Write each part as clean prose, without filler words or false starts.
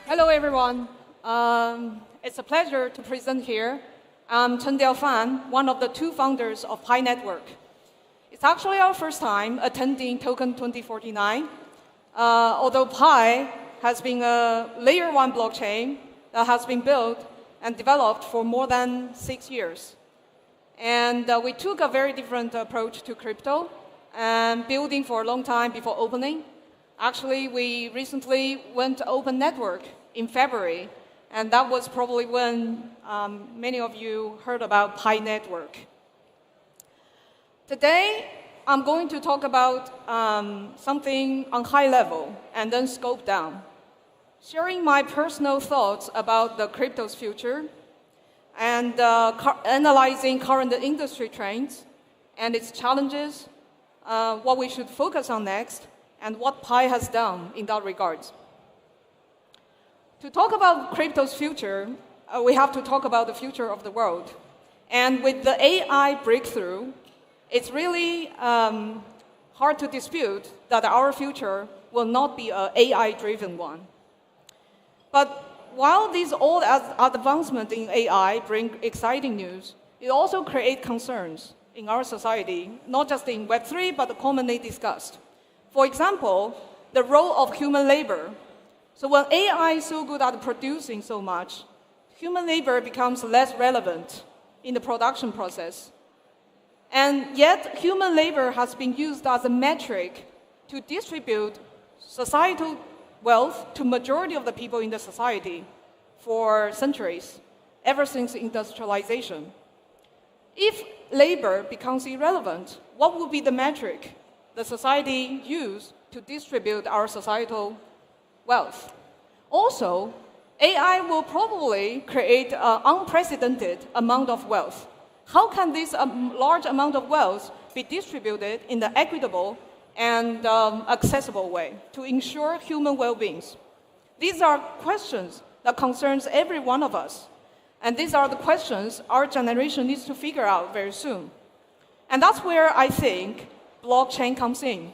Hello, everyone. It's a pleasure to present here. I'm Chengdiao Fan, one of the two founders of Pi Network. It's actually our first time attending TOKEN2049, although Pi has been a layer 1 blockchain that has been built and developed for more than 6 years. And we took a very different approach to crypto and building for a long time before opening. Actually, we recently went to open network in February, and that was probably when many of you heard about Pi Network. Today, I'm going to talk about something on high level and then scope down, sharing my personal thoughts about the crypto's future and analyzing current industry trends and its challenges, what we should focus on next, and what Pi has done in that regard. To talk about crypto's future, we have to talk about the future of the world. And with the AI breakthrough, it's really hard to dispute that our future will not be an AI-driven one. But while these all advancements in AI bring exciting news, it also creates concerns in our society, not just in Web3, but commonly discussed. For example, the role of human labor. So when AI is so good at producing so much, human labor becomes less relevant in the production process. And yet, human labor has been used as a metric to distribute societal wealth to majority of the people in the society for centuries, ever since industrialization. If labor becomes irrelevant, what would be the metric the society use to distribute our societal wealth? Also, AI will probably create an unprecedented amount of wealth. How can this large amount of wealth be distributed in an equitable and accessible way to ensure human well-being? These are questions that concerns every one of us. And these are the questions our generation needs to figure out very soon. And that's where I think blockchain comes in.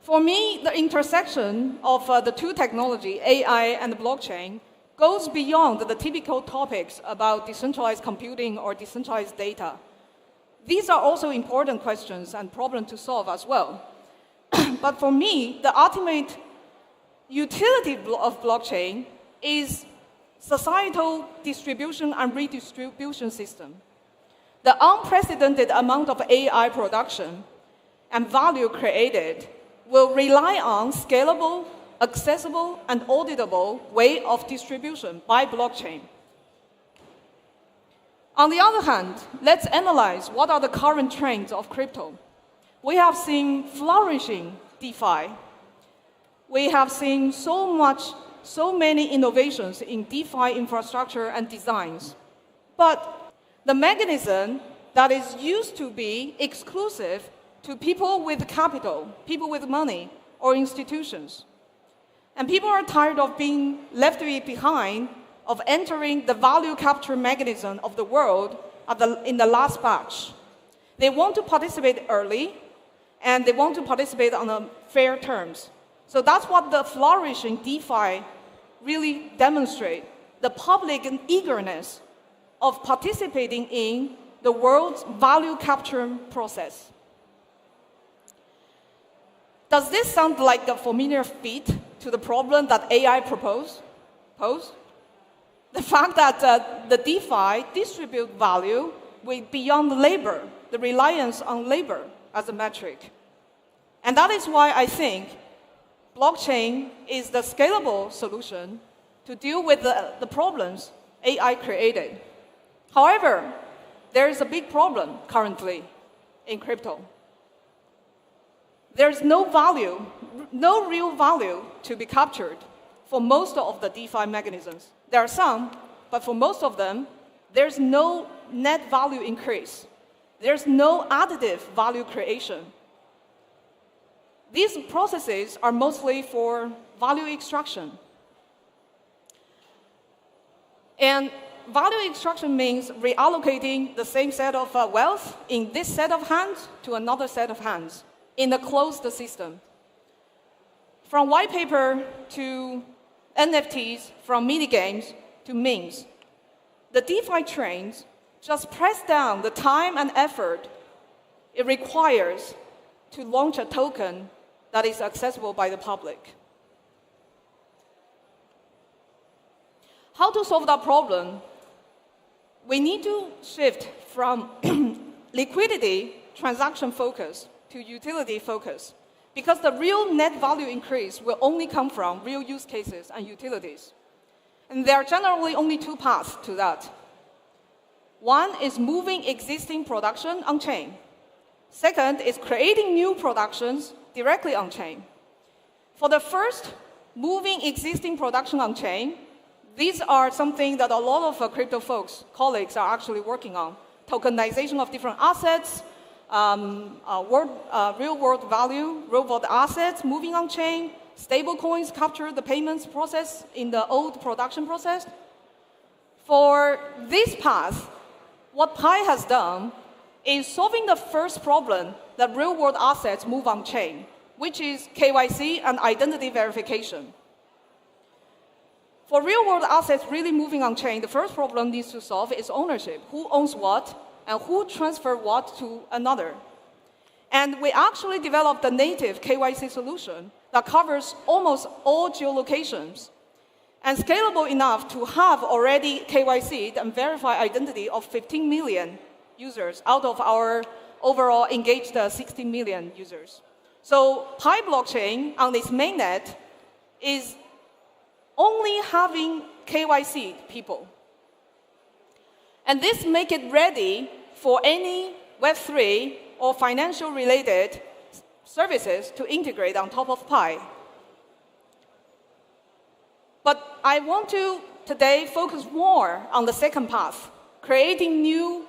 For me, the intersection of the two technology, AI and blockchain, goes beyond the typical topics about decentralized computing or decentralized data. These are also important questions and problems to solve as well. But for me, the ultimate utility of blockchain is societal distribution and redistribution system. The unprecedented amount of AI production and value created will rely on scalable, accessible, and auditable way of distribution by blockchain. On the other hand, let's analyze what are the current trends of crypto. We have seen flourishing DeFi. We have seen so many innovations in DeFi infrastructure and designs. But the mechanism that is used to be exclusive to people with capital, people with money, or institutions. And people are tired of being left behind, of entering the value capture mechanism of the world in the last batch. They want to participate early, and they want to participate on fair terms. So that's what the flourishing DeFi really demonstrate, the public eagerness of participating in the world's value capture process. Does this sound like a familiar feat to the problem that AI posed? The fact that the DeFi distribute value beyond labor, the reliance on labor as a metric. And that is why I think blockchain is the scalable solution to deal with the problems AI created. However, there is a big problem currently in crypto. There's no value, no real value to be captured for most of the DeFi mechanisms. There are some, but for most of them, there's no net value increase. There's no additive value creation. These processes are mostly for value extraction. And value extraction means reallocating the same set of wealth in this set of hands to another set of hands in a closed system. From white paper to NFTs, from mini games to memes, the DeFi trains just press down the time and effort it requires to launch a token that is accessible by the public. How to solve that problem? We need to shift from liquidity, transaction focus to utility focus, because the real net value increase will only come from real use cases and utilities. And there are generally only two paths to that. One is moving existing production on-chain. Second is creating new productions directly on-chain. For the first, moving existing production on-chain, these are something that a lot of crypto folks, colleagues, are actually working on. Tokenization of different assets, real-world value, real-world assets moving on-chain, stable coins capture the payments process in the old production process. For this path, what Pi has done is solving the first problem that real-world assets move on-chain, which is KYC and identity verification. For real-world assets really moving on-chain, the first problem needs to solve is ownership. Who owns what and who transfers what to another? And we actually developed a native KYC solution that covers almost all geolocations and scalable enough to have already KYC'd and verified identity of 15 million users out of our overall engaged 16 million users. So Pi blockchain on this mainnet is only having KYC people. And this makes it ready for any Web3 or financial related services to integrate on top of Pi. But I want to today focus more on the second path, creating new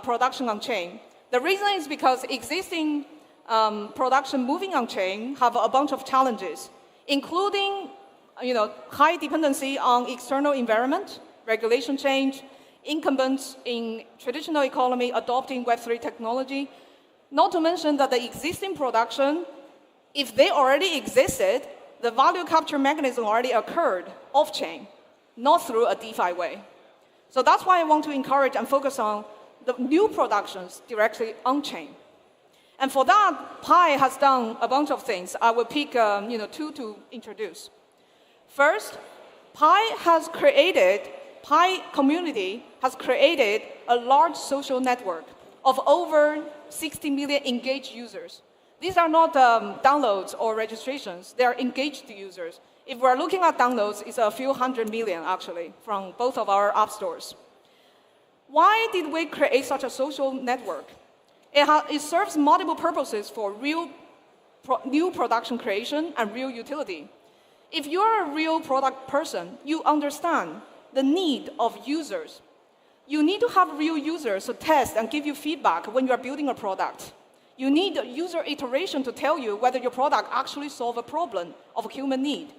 production on-chain. The reason is because existing production moving on-chain have a bunch of challenges, including high dependency on external environment, regulation change, incumbents in traditional economy adopting Web3 technology, not to mention that the existing production, if they already existed, the value capture mechanism already occurred off-chain, not through a DeFi way. So that's why I want to encourage and focus on the new productions directly on-chain. And for that, Pi has done a bunch of things. I will pick two to introduce. First, Pi community has created a large social network of over 60 million engaged users. These are not downloads or registrations. They are engaged users. If we're looking at downloads, it's a few hundred million, actually, from both of our app stores. Why did we create such a social network? It serves multiple purposes for new production creation and real utility. If you're a real product person, you understand the need of users. You need to have real users to test and give you feedback when you're building a product. You need user iteration to tell you whether your product actually solves a problem of a human need.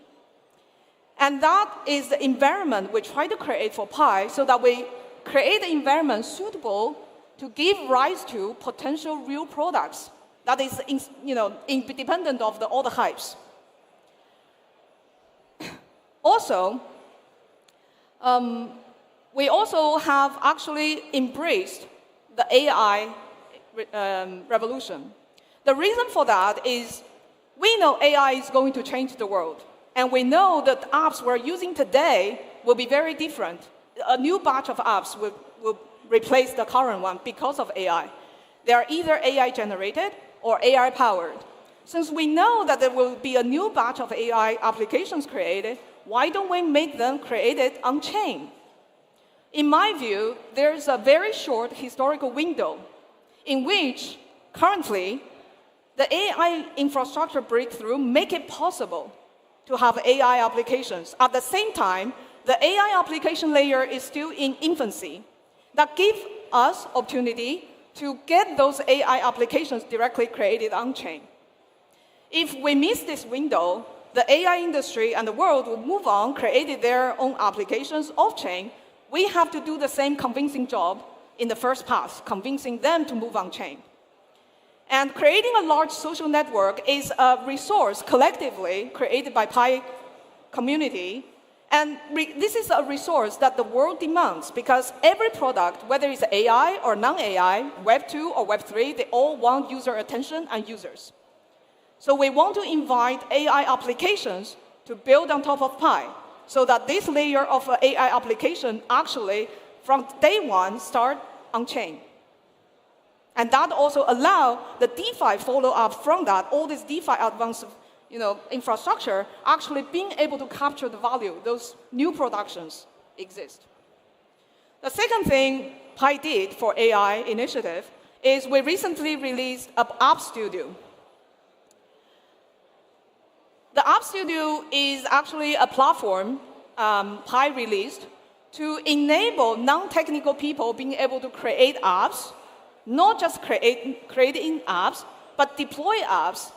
And that is the environment we try to create for Pi, so that we create an environment suitable to give rise to potential real products that is independent of all the hypes. Also, we also have actually embraced the AI revolution. The reason for that is we know AI is going to change the world. And we know that apps we're using today will be very different. A new batch of apps will replace the current one because of AI. They are either AI generated or AI powered. Since we know that there will be a new batch of AI applications created, why don't we make them created on-chain? In my view, there's a very short historical window in which currently the AI infrastructure breakthrough make it possible to have AI applications. At the same time, the AI application layer is still in infancy. That gives us opportunity to get those AI applications directly created on-chain. If we miss this window, the AI industry and the world will move on, created their own applications off-chain. We have to do the same convincing job in the first pass, convincing them to move on-chain. And creating a large social network is a resource collectively created by Pi community. And this is a resource that the world demands because every product, whether it's AI or non-AI, Web 2 or Web 3, they all want user attention and users. So we want to invite AI applications to build on top of Pi so that this layer of AI application actually, from day one, start on-chain. And that also allow the DeFi follow-up from that, all this DeFi advanced infrastructure actually being able to capture the value, those new productions exist. The second thing Pi did for AI initiative is we recently released an App Studio. The App Studio is actually a platform Pi released to enable non-technical people being able to create apps, not just creating apps, but deploy apps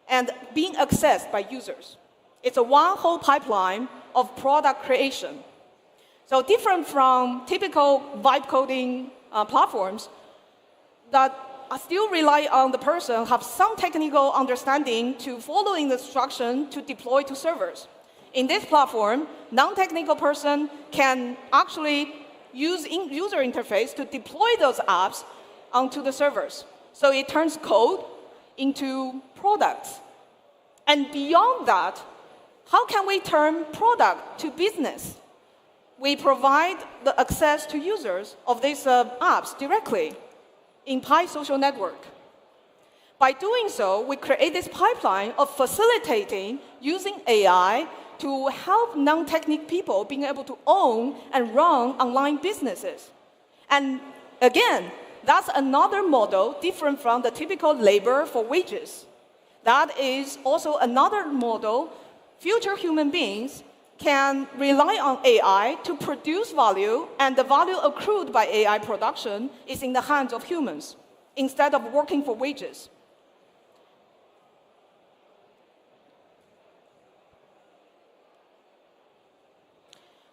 and being accessed by users. It's a one whole pipeline of product creation. So different from typical vibe coding platforms that still rely on the person have some technical understanding to following the instruction to deploy to servers. In this platform, non-technical person can actually use user interface to deploy those apps onto the servers. So it turns code into products. And beyond that, how can we turn product to business? We provide the access to users of these apps directly in Pi social network. By doing so, we create this pipeline of facilitating using AI to help non-technical people being able to own and run online businesses. And again, that's another model different from the typical labor for wages. That is also another model future human beings can rely on AI to produce value, and the value accrued by AI production is in the hands of humans instead of working for wages.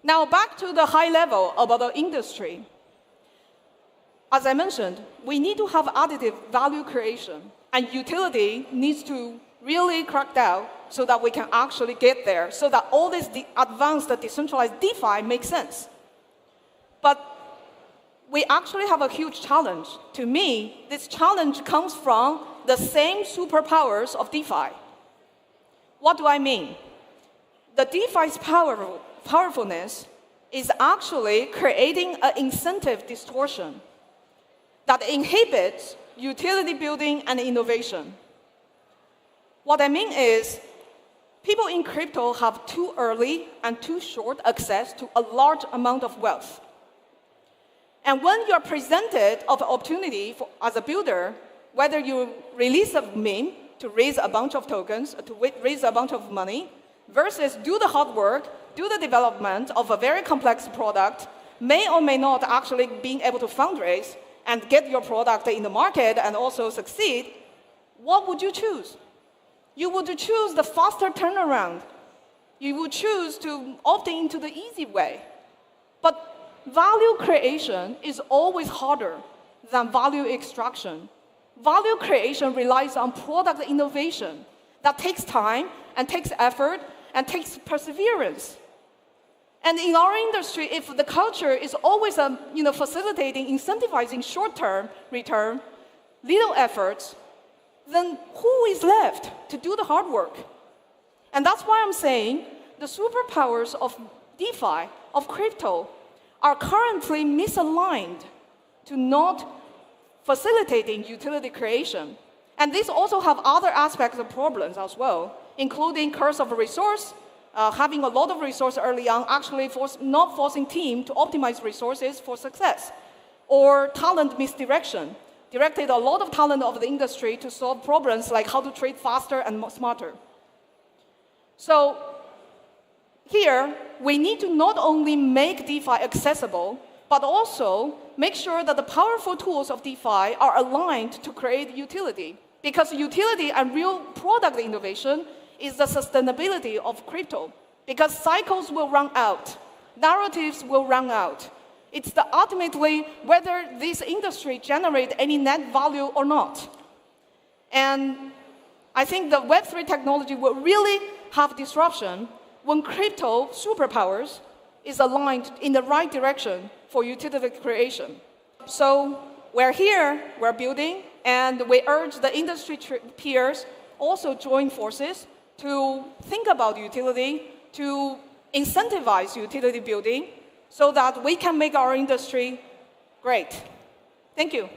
Now back to the high level about the industry. As I mentioned, we need to have additive value creation, and utility needs to really crack down so that we can actually get there, so that all this advanced decentralized DeFi makes sense. But we actually have a huge challenge. To me, this challenge comes from the same superpowers of DeFi. What do I mean? The DeFi's powerfulness is actually creating an incentive distortion that inhibits utility building and innovation. What I mean is, people in crypto have too early and too short access to a large amount of wealth. And when you're presented of an opportunity as a builder, whether you release a meme to raise a bunch of tokens, to raise a bunch of money, versus do the hard work, do the development of a very complex product, may or may not actually being able to fundraise and get your product in the market and also succeed, what would you choose? You would choose the faster turnaround. You would choose to opt into the easy way. But value creation is always harder than value extraction. Value creation relies on product innovation that takes time and takes effort and takes perseverance. And in our industry, if the culture is always facilitating, incentivizing short-term return, little efforts, then who is left to do the hard work? And that's why I'm saying the superpowers of DeFi, of crypto, are currently misaligned to not facilitating utility creation. And these also have other aspects of problems as well, including curse of resource, having a lot of resources early on, actually not forcing team to optimize resources for success, or talent misdirection, directed a lot of talent of the industry to solve problems like how to trade faster and smarter. So here, we need to not only make DeFi accessible, but also make sure that the powerful tools of DeFi are aligned to create utility. Because utility and real product innovation is the sustainability of crypto. Because cycles will run out, narratives will run out. It's ultimately whether this industry generates any net value or not. And I think the Web3 technology will really have disruption when crypto superpowers is aligned in the right direction for utility creation. So we're here, we're building, and we urge the industry peers also join forces to think about utility, to incentivize utility building, so that we can make our industry great. Thank you.